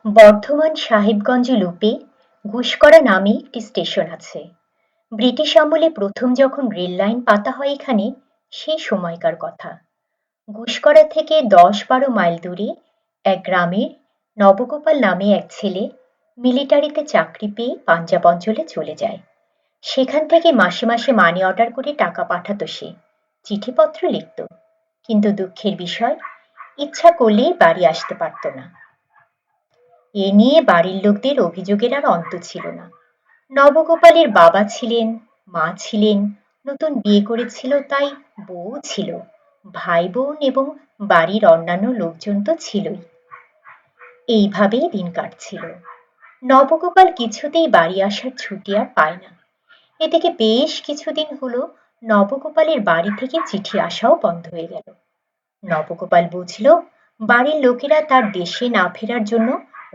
বর্ধমান সাহেবগঞ্জ লুপে গুসকরা নামে একটি স্টেশন আছে। ব্রিটিশ আমলে প্রথম যখন রেল লাইন পাতা হয় এখানে, সেই সময়কার কথা। গুসকরা থেকে ১০-১২ মাইল দূরে এক গ্রামের নবগোপাল নামে এক ছেলে মিলিটারিতে চাকরি পেয়ে পাঞ্জাব অঞ্চলে চলে যায়। সেখান থেকে মাসে মাসে মানি অর্ডার করে টাকা পাঠাতো সে, চিঠিপত্র লিখত। কিন্তু দুঃখের বিষয়, ইচ্ছা করলেই বাড়ি আসতে পারত না। এ নিয়ে বাড়ির লোকদের অভিযোগের আর অন্ত ছিল না। নবগোপালের বাবা ছিলেন, মা ছিলেন, নতুন বিয়ে করেছিল তাই বউ ছিল, ভাই বোন এবং বাড়ির অন্যান্য লোকজন তো ছিলই। এইভাবেই দিন কাটছিল। নবগোপাল কিছুতেই বাড়ি আসার ছুটি আর পায় না। এদিকে বেশ কিছুদিন হলো নবগোপালের বাড়ি থেকে চিঠি আসাও বন্ধ হয়ে গেল। নবগোপাল বুঝল বাড়ির লোকেরা তার দেশে না ফেরার জন্য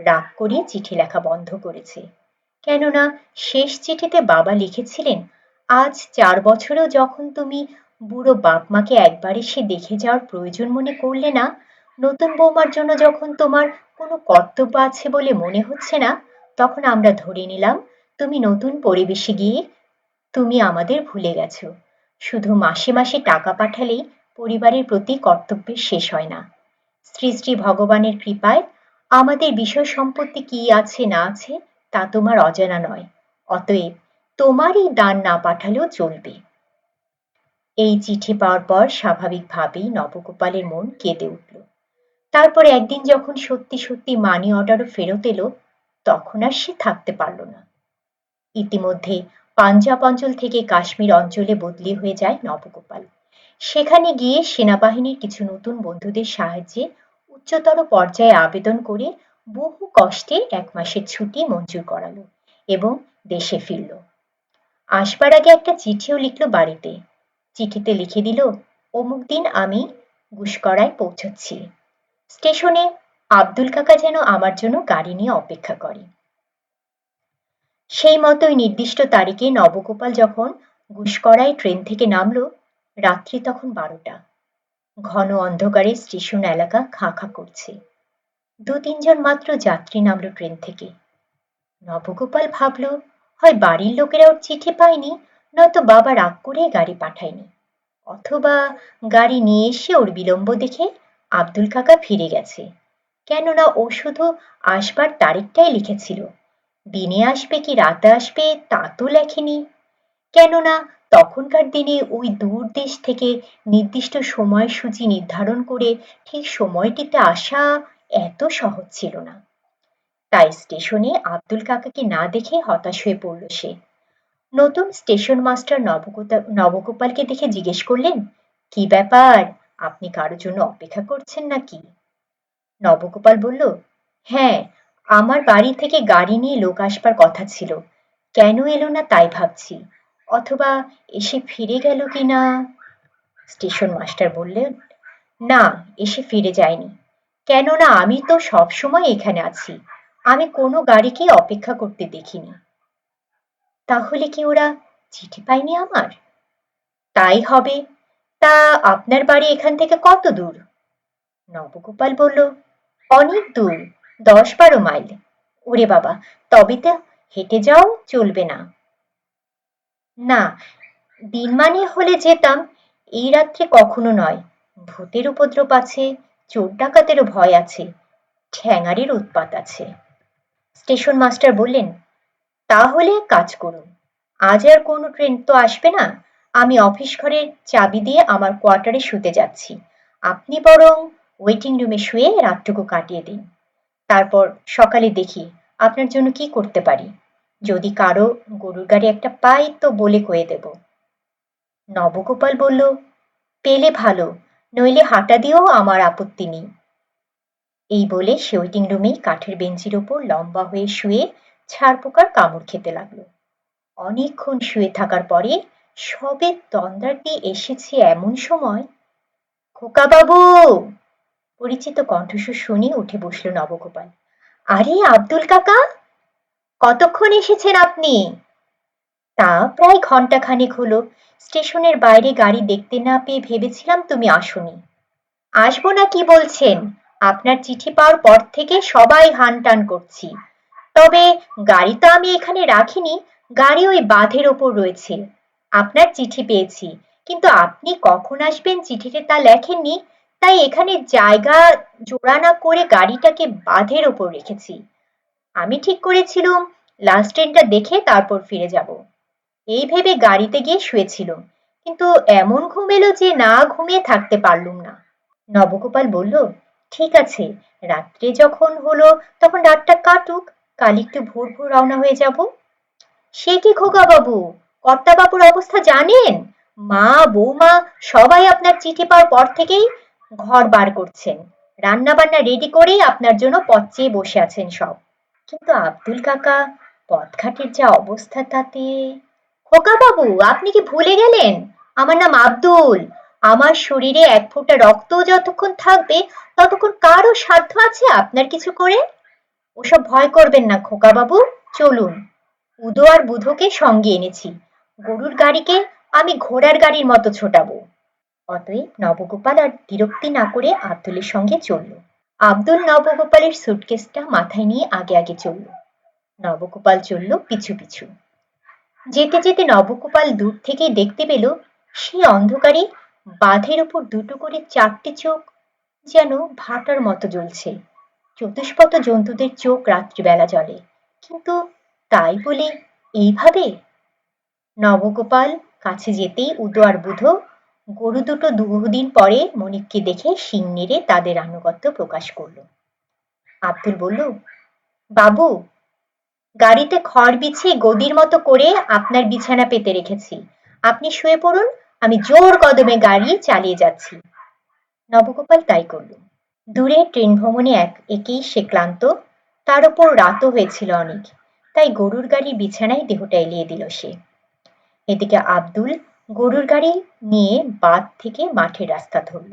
রাগ করে চিঠি লেখা বন্ধ করেছে। কেননা শেষ চিঠিতে বাবা লিখেছিলেন, আজ 4 বছরেও যখন তুমি বুড়ো বাপ মাকে একবার এসে দেখে যাওয়ার প্রয়োজন মনে করলে না, নতুন বৌমার জন্য যখন তোমার কোনো কর্তব্য আছে বলে মনে হচ্ছে না, তখন আমরা ধরে নিলাম তুমি নতুন পরিবেশে গিয়ে তুমি আমাদের ভুলে গেছো। শুধু মাসে মাসে টাকা পাঠালেই পরিবারের প্রতি কর্তব্যের শেষ হয় না। শ্রী শ্রী ভগবানের কৃপায় আমাদের বিষয় সম্পত্তি কি আছে না আছে তা তোমার অজানা নয়। অতএব তোমার এই দান না পাঠালেও চলবে। এই চিঠি পাওয়ার পর স্বাভাবিকভাবেই নবগোপালের মন কেঁদে উঠল। তারপর একদিন যখন সত্যি সত্যি মানি অর্ডারও ফেরত এলো, তখন আর সে থাকতে পারল না। ইতিমধ্যে পাঞ্জাব অঞ্চল থেকে কাশ্মীর অঞ্চলে বদলি হয়ে যায় নবগোপাল। সেখানে গিয়ে সেনাবাহিনীর কিছু নতুন বন্ধুদের সাহায্যে উচ্চতর পর্যায়ে আবেদন করে বহু কষ্টে 1 মাসের ছুটি মঞ্জুর করালো এবং দেশে ফিরল। আসবার আগে একটা চিঠিও লিখল বাড়িতে। চিঠিতে লিখে দিল, অমুক দিন আমি গুসকরায় পৌঁছচ্ছি। স্টেশনে আব্দুল কাকা যেন আমার জন্য গাড়ি নিয়ে অপেক্ষা করে। সেই মতোই নির্দিষ্ট তারিখে নবগোপাল যখন গুসকরায় ট্রেন থেকে নামল, রাত্রি তখন 12টা। ঘন অন্ধকারে স্টেশন এলাকা খাঁ খাঁ করছে। 2-3 জন মাত্র যাত্রী নামলো ট্রেন থেকে। নবগোপাল ভাবল, হয় বাড়ির লোকেরা ওর চিঠি পায়নি, নয়তো বাবা রাগ করে গাড়ি পাঠায়নি, অথবা গাড়ি নিয়ে এসে ওর বিলম্ব দেখে আব্দুল কাকা ফিরে গেছে। কেননা ও শুধু আসবার তারিখটাই লিখেছিল, দিনে আসবে কি রাতে আসবে তা তো লেখেনি। কেননা তখনকার দিনে ওই দূর দেশ থেকে নির্দিষ্ট সময়সূচি নির্ধারণ করে ঠিক সময়টিতে আসা এত সহজ ছিল না। তাই স্টেশনে আব্দুল কাকাকে না দেখে হতাশ হয়ে পড়ল সে। নতুন স্টেশন মাস্টার নবগোপালকে দেখে জিজ্ঞেস করলেন, কি ব্যাপার, আপনি কারো জন্য অপেক্ষা করছেন নাকি? নবগোপাল বলল, হ্যাঁ, আমার বাড়ি থেকে গাড়ি নিয়ে লোক আসবার কথা ছিল, কেন এলো না তাই ভাবছি, অথবা এসে ফিরে গেল কিনা। স্টেশন মাস্টার বললেন, না, এসে ফিরে যায়নি। কেননা আমি তো সব সময় এখানে আছি, আমি কোনো গাড়িকেই অপেক্ষা করতে দেখিনি। তাহলে কি ওরা চিঠি পায়নি আমার? তাই হবে। তা আপনার বাড়ি এখান থেকে কত দূর? নবগোপাল বলল, অনেক দূর, 10-12 মাইল। ওরে বাবা, তবে তো হেঁটে যাও চলবে না। না, দিনমানে হলে যেতাম, এই রাত্রে কখনো নয়। ভূতের উপদ্রব আছে, চোর ডাকাতেরও ভয় আছে, ঠ্যাঙাড়ের উৎপাত আছে। স্টেশন মাস্টার বললেন, তাহলে এক কাজ করুন, আজ আর কোনো ট্রেন তো আসবে না, আমি অফিস ঘরের চাবি দিয়ে আমার কোয়ার্টারে শুতে যাচ্ছি, আপনি বরং ওয়েটিং রুমে শুয়ে রাতটুকু কাটিয়ে দিন। তারপর সকালে দেখি আপনার জন্য কি করতে পারি। যদি কারো গরুর গাড়ি একটা পাই তো বলে কয়ে দেব। নবগোপাল বলল, পেলে ভালো, নইলে হাঁটা দিয়েও আমার আপত্তি নেই। এই বলে সে ওয়েটিং রুমেই কাঠের বেঞ্চির ওপর লম্বা হয়ে শুয়ে ছাড় পোকার কামড় খেতে লাগলো। অনেকক্ষণ শুয়ে থাকার পরে সবে তন্দ্রা দিয়ে এসেছে এমন সময়, খোকা বাবু! পরিচিত কণ্ঠস্বর শুনে উঠে বসল নবগোপাল। আরে আব্দুল কাকা, কতক্ষণ এসেছেন আপনি? তা প্রায় ঘন্টাখানেক হলো। স্টেশনের বাইরে গাড়ি দেখতে না পেয়ে ভেবেছিলাম তুমি আসোনি। আসবো না কি বলছেন, আপনার চিঠি পাওয়ার পর থেকে সবাই হানটান করছি। তবে গাড়ি তো আমি এখানে রাখিনি, গাড়ি ওই বাঁধের ওপর রয়েছে। আপনার চিঠি পেয়েছি, কিন্তু আপনি কখন আসবেন চিঠিতে তা লেখেননি, তাই এখানে জায়গা জোড়া না করে গাড়িটাকে বাঁধের ওপর রেখেছি। আমি ঠিক করেছিলুম লাস্ট ট্রেনটা দেখে তারপর ফিরে যাব। এই ভেবে গাড়িতে গিয়ে শুয়েছিলুম, কিন্তু এমন ঘুম এলো যে না ঘুমিয়ে থাকতে পারলুম না। নবগোপাল বলল, ঠিক আছে, রাত্রে যখন হলো তখন রাতটা কাটুক, কাল একটু ভোর ভোর রওনা হয়ে যাব। সে কি খোকা বাবু, কর্তা বাবুর অবস্থা জানেন? মা বৌমা সবাই আপনার চিঠি পাওয়ার পর থেকেই ঘর বার করছেন, রান্না বান্না রেডি করেই আপনার জন্য পথ চেয়ে বসে আছেন সব। কিন্তু আব্দুল কাকা, পথঘাটের যা অবস্থা তাতে। খোকা বাবু, আপনি কি ভুলে গেলেন? আমার নাম আব্দুল। আমার শরীরে এক ফোঁটা রক্ত যতক্ষণ থাকবে ততক্ষণ কারো সাধ্য আছে আপনার কিছু করে? ওসব ভয় করবেন না খোকা বাবু, চলুন। উদো আর বুধোকে সঙ্গে এনেছি, গরুর গাড়িকে আমি ঘোড়ার গাড়ির মতো ছোটাবো। অতএব নবগোপাল আর বিরক্তি না করে আব্দুলের সঙ্গে চলল। আব্দুল নবগোপালের সুটকেসটা মাথায় নিয়ে আগে আগে চলল, নবগোপাল চলল পিছু পিছু। যেতে যেতে নবগোপাল দূর থেকেই দেখতে পেল সেই অন্ধকারে বাঁধের উপর দুটো করে চারটে চোখ যেন ভাটার মতো জ্বলছে। চতুষ্পদ জন্তুদের চোখ রাত্রিবেলা জ্বলে, কিন্তু তাই বলে এইভাবে? নবগোপাল কাছে যেতেই উদো আর বুধো গরু দুটো বহুদিন পরে মনিককে দেখে শিং নেড়ে তাদের আনুগত্য প্রকাশ করল। আব্দুল বলল, বাবু, গাড়িতে খড় বিছিয়ে গদির মতো করে আপনার বিছানা পেতে রেখেছি, আপনি শুয়ে পড়ুন, আমি জোর কদমে গাড়ি চালিয়ে যাচ্ছি। নবগোপাল তাই করল। দূরে ট্রেন ভ্রমণে একেই সে ক্লান্ত, তার উপর রাতও হয়েছিল অনেক, তাই গরুর গাড়ির বিছানায় দেহটা এলিয়ে দিল সে। এদিকে আব্দুল গরুর গাড়ি নিয়ে বাঁধ থেকে মাঠের রাস্তা ধরল।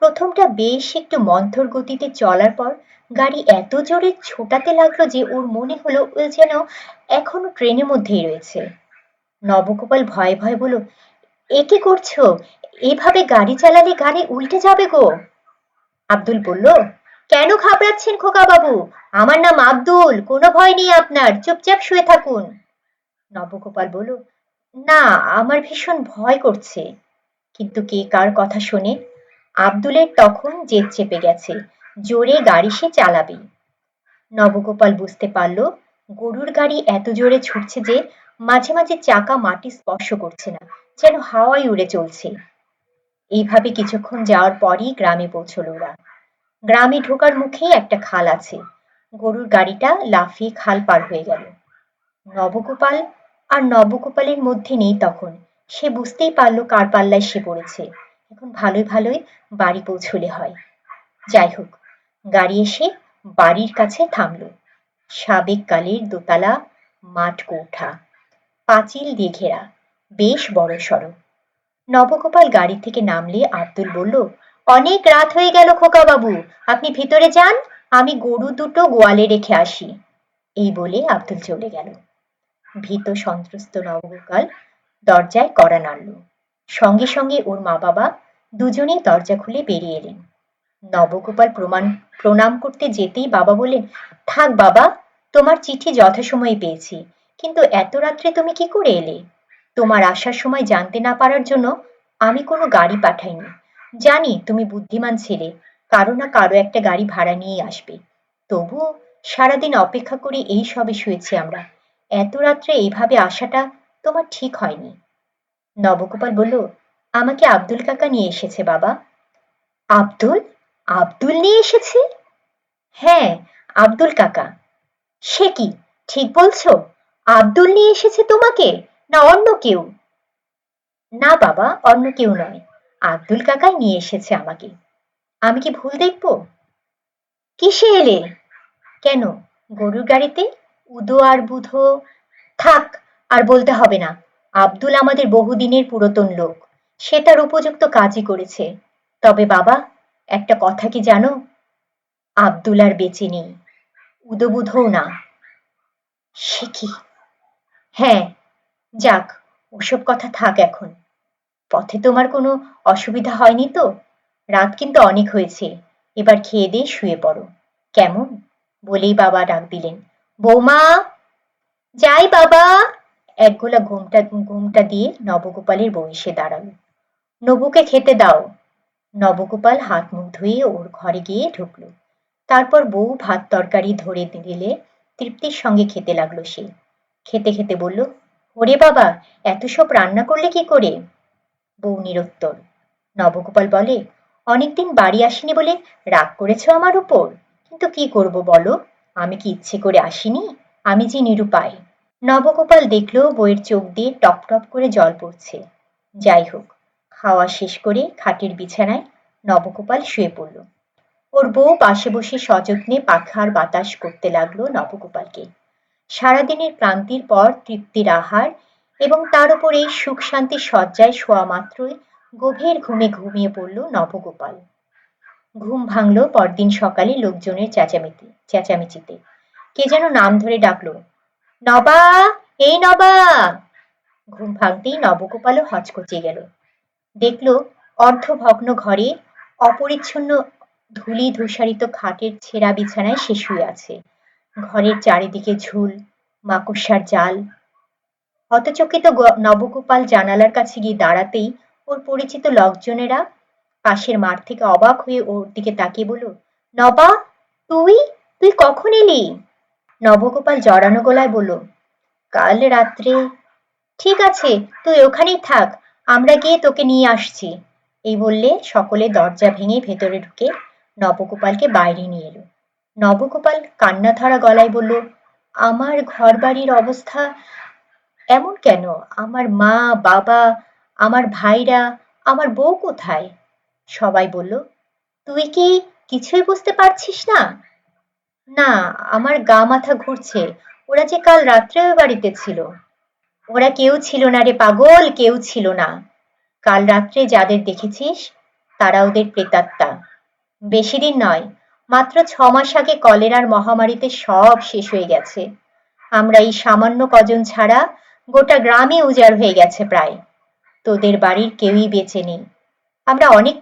প্রথমটা বেশ একটু মন্থর গতিতে চলার পর গাড়ি এত জোরে ছোটাতে লাগলো যে ওর মনে হলো ও যেন এখনো ট্রেনের মধ্যেই রয়েছে। নবগোপাল ভয়ে ভয়ে বলল, এ কি করছো? এভাবে গাড়ি চালালে গাড়ি উল্টে যাবে গো। আব্দুল বলল, কেন ঘাবড়াচ্ছেন খোকা বাবু? আমার নাম আব্দুল, কোনো ভয় নেই আপনার, চুপচাপ শুয়ে থাকুন। নবগোপাল বলল, না, আমার ভীষণ ভয় করছে। কিন্তু কে কার কথা শোনে? আব্দুলের তখন জেদ চেপে গেছে, জোরে গাড়ি সে চালাবে। নবগোপাল বুঝতে পারল গরুর গাড়ি এত জোরে ছুটছে যে মাঝে মাঝে চাকা মাটি স্পর্শ করছে না, যেন হাওয়ায় উড়ে চলছে। এইভাবে কিছুক্ষণ যাওয়ার পরই গ্রামে পৌঁছল ওরা। গ্রামে ঢোকার মুখেই একটা খাল আছে, গরুর গাড়িটা লাফিয়ে খাল পার হয়ে গেল। নবগোপাল আর নবগোপালের মধ্যে নেই তখন, সে বুঝতেই পারল কার পাল্লায় সে পড়েছে। এখন ভালোই ভালোই বাড়ি পৌঁছলে হয়। যাই হোক, গাড়ি এসে বাড়ির কাছে থামল। সাবেক কালের দোতলা মাঠ কোঠা, পাঁচিল দিয়ে ঘেরা, বেশ বড়সড়। নবগোপাল গাড়ি থেকে নামলে আব্দুল বলল, অনেক রাত হয়ে গেল খোকা বাবু, আপনি ভিতরে যান, আমি গরু দুটো গোয়ালে রেখে আসি। এই বলে আব্দুল চলে গেল। ভীত সন্ত্রস্ত নবগোপাল দরজায় কড়া নাড়ল। সঙ্গে সঙ্গে ওর মা বাবা দুজনেই দরজা খুলে বেরিয়ে এলেন। নবগোপাল প্রণাম করতে যেতেই বাবা বললেন, থাক বাবা, তোমার চিঠি যথাসময়ে পেয়েছি, কিন্তু এত রাত্রে তুমি কি করে এলে? তোমার আসার সময় জানতে না পারার জন্য আমি কোনো গাড়ি পাঠাইনি। জানি তুমি বুদ্ধিমান ছেলে, কারো না কারো একটা গাড়ি ভাড়া নিয়ে আসবে। তবুও সারাদিন অপেক্ষা করে এই সবে শুয়েছি আমরা, এত রাত্রে এইভাবে আসাটা তোমার ঠিক হয়নি। নবগোপাল বলল, আমাকে আব্দুল কাকা নিয়ে এসেছে বাবা। আব্দুল? আব্দুল নিয়ে এসেছে? হ্যাঁ, আব্দুল কাকা। সে কি, ঠিক বলছো? আব্দুল নিয়ে এসেছে তোমাকে, না অন্য কেউ? না বাবা, অন্য কেউ নয়, আব্দুল কাকাই নিয়ে এসেছে আমাকে। আমি কি ভুল দেখবো? কিসে এলে? কেন, গরুর গাড়িতে। উদো আর বুধো। থাক, আর বলতে হবে না, আব্দুল আমাদের বহুদিনের পুরাতন লোক, সে তার উপযুক্ত কাজই করেছে। তবে বাবা, একটা কথা কি জানো, আব্দুল আর বেঁচে নেই, উদবুধও না। সে কি? হ্যাঁ, যাক, ওসব কথা থাক এখন। পথে তোমার কোনো অসুবিধা হয়নি তো? রাত কিন্তু অনেক হয়েছে, এবার খেয়ে দিয়ে শুয়ে পড়ো। কেমন? বলেই বাবা ডাক দিলেন, বৌমা, যাই বাবা। একগোলা ঘুমটা দিয়ে নবগোপালের বউ এসে দাঁড়ালো। নবুকে খেতে দাও। নবগোপাল হাত মুখ ধুয়ে ওর ঘরে গিয়ে ঢুকলো। তারপর বউ ভাত তরকারি ধরে দিলে তৃপ্তির সঙ্গে খেতে লাগলো সে। খেতে খেতে বলল, ওরে বাবা, এত সব রান্না করলে কি করে? বউ নিরুত্তর। নবগোপাল বলে, অনেকদিন বাড়ি আসিনি বলে রাগ করেছো আমার উপর? কিন্তু কি করব বলো, আমি কি ইচ্ছে করে আসিনি? আমি যে নিরুপায়। নবগোপাল দেখল বউয়ের চোখ দিয়ে টপ টপ করে জল পড়ছে। যাই হোক, খাওয়া শেষ করে খাটের বিছানায় নবগোপাল শুয়ে পড়ল। ওর বউ পাশে বসে সযত্নে পাখার বাতাস করতে লাগলো নবগোপালকে। সারাদিনের ক্লান্তির পর তৃপ্তির আহার এবং তার উপর এই সুখ শান্তির শয্যায় শোয়া মাত্রই গভীর ঘুমে ঘুমিয়ে পড়ল নবগোপাল। ঘুম ভাঙল পরদিন সকালে লোকজনের চেঁচামেচিতে। কে যেন নাম ধরে ডাকলো, নবা, এই নবা। ঘুম ভাঙতেই নবগোপালও হচকচিয়ে গেল। দেখল অর্ধভগ্ন ঘরে অপরিচ্ছন্ন ধূলি ধূসারিত খাটের ছেঁড়া বিছানায় সে শুয়ে আছে। ঘরের চারিদিকে ঝুল, মাকড়সার জাল। হতচকিত নবগোপাল জানালার কাছে গিয়ে দাঁড়াতেই ওর পরিচিত লোকজনেরা পাশের মাঠ থেকে অবাক হয়ে ওর দিকে তাকিয়ে বলল, নবা, তুই তুই কখন এলি? নবগোপাল জড়ানো গলায় বলল, কাল রাত্রে। ঠিক আছে, তুই ওখানেই থাক, আমরা গিয়ে তোকে নিয়ে আসছি। এই বললে সকলে দরজা ভেঙে ভেতরে ঢুকে নবগোপালকে বাইরে নিয়ে এলো। নবগোপাল কান্না ধরা গলায় বলল, আমার ঘর বাড়ির অবস্থা এমন কেন? আমার মা, বাবা, আমার ভাইরা, আমার বউ কোথায়? সবাই বলল, তুই কি কিছুই বুঝতে পারছিস না? না, আমার গা মাথা ঘুরছে। ওরা যে কাল রাত্রে ওই বাড়িতে ছিল। ওরা কেউ ছিল না রে পাগল, কেউ ছিল না। কাল রাত্রে যাদের দেখেছিস তারা ওদের প্রেতাত্মা। বেশি দিন নয়, মাত্র 6 মাস আগে কলেরার মহামারীতে সব শেষ হয়ে গেছে। আমরা এই সামান্য কজন ছাড়া গোটা গ্রামে উজাড় হয়ে গেছে প্রায়। তোদের বাড়ির কেউই বেঁচে নেই। আমরা অনেক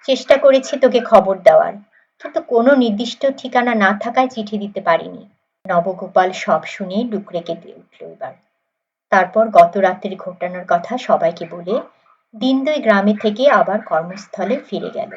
চেষ্টা করেছি তোকে খবর দেওয়ার, কিন্তু কোনো নির্দিষ্ট ঠিকানা না থাকায় চিঠি দিতে পারিনি। নবগোপাল সব শুনে ডুকরে কেঁদে উঠল এবার। তারপর গত রাত্রির ঘটনার কথা সবাইকে বলে দিন 2 গ্রামে থেকে আবার কর্মস্থলে ফিরে গেল।